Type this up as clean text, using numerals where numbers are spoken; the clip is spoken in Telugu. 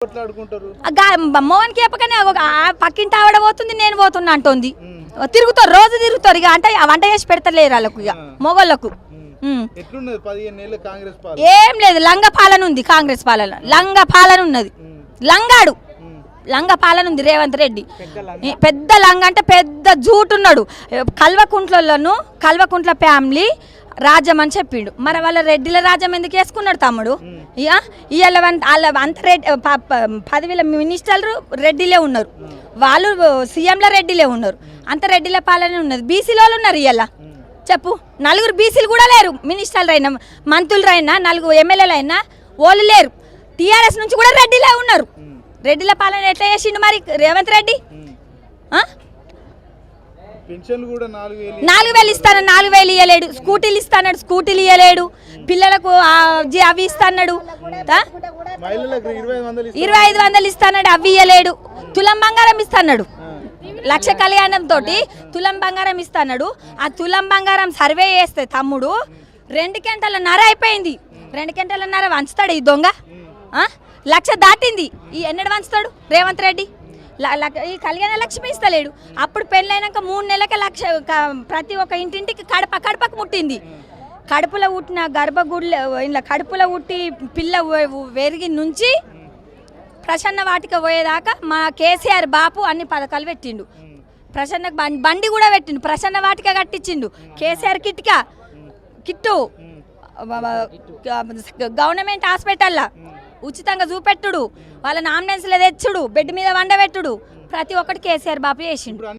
మోహన్ కి చెప్పకనే పక్కింటి ఆవిడ పోతుంది, నేను పోతున్నా అంటుంది. తిరుగుతారు, రోజు తిరుగుతారు. ఇక అంటే వంట చేసి పెడతలేరు వాళ్ళకు, ఇక మొగోళ్ళకు. ఏం లేదు, లంగ పాలన ఉంది కాంగ్రెస్ పాలన. లంగ పాలన ఉన్నది, లంగాడు లంగ పాలన ఉంది రేవంత్ రెడ్డి. పెద్ద లంగ అంటే పెద్ద జూటున్నాడు. కల్వకుంట్ల ఫ్యామిలీ రాజ్యం అని చెప్పిండు. మరి వాళ్ళ రెడ్డిల రాజ్యం ఎందుకు వేసుకున్నాడు తమ్ముడు? ఇవాళ అంత రెడ్డి 10,000 మినిస్టర్లు రెడ్డిలే ఉన్నారు, వాళ్ళు సీఎంల రెడ్డిలే ఉన్నారు. అంత రెడ్డిల పాలన ఉన్నది. బీసీలో ఉన్నారు ఇవాళ చెప్పు. 4 బీసీలు కూడా లేరు, మినిస్టర్లు అయినా మంత్రులు అయినా 4 ఎమ్మెల్యేలు అయినా వాళ్ళు లేరు. టీఆర్ఎస్ నుంచి కూడా రెడ్డిలే ఉన్నారు. రెడ్డిల పాలన ఎట్లా చేసిండు మరి రేవంత్ రెడ్డి? 4,000 ఇస్తాను, 4,000 ఇవ్వలేడు. స్కూటీలు ఇస్తాడు, స్కూటీలు ఇవ్వలేడు. పిల్లలకు అవి ఇస్తాడు, 25,000 ఇస్తాడు, అవి ఇవ్వలేడు. తులం బంగారం ఇస్తాడు, 1,00,000 కళ్యాణం తోటి తులం బంగారం ఇస్తాడు. ఆ తులం బంగారం సర్వే చేస్తే తమ్ముడు 2 గంటలన్నర అయిపోయింది. 2 గంటలన్నర వంచుతాడు ఈ దొంగ. 1,00,000 దాటింది. ఈ ఎన్నడు వంచుతాడు రేవంత్ రెడ్డి? ఈ కళ్యాణ లక్ష్మి ఇస్తలేడు. అప్పుడు పెళ్ళైనాక 3 నెలలకే 1,00,000 ప్రతి ఒక్క ఇంటింటికి కడపకు ముట్టింది. కడుపులో ఉట్టిన గర్భగుడిలో ఇలా కడుపులో ఉట్టి పిల్ల వెరిగి నుంచి ప్రసన్న వాటిక పోయేదాకా మా కేసీఆర్ బాపు అన్ని పథకాలు పెట్టిండు. ప్రసన్న బండి కూడా పెట్టిండు, ప్రసన్న వాటిక కట్టించిండు. కేసీఆర్ కిట్టు గవర్నమెంట్ హాస్పిటల్లో ఉచితంగా చూపెట్టుడు, వాళ్ళ అంబులెన్స్లో తెచ్చుడు, బెడ్ మీద వండబెట్టుడు, ప్రతి ఒక్కటి కేసీఆర్ బాపు చేసిండు.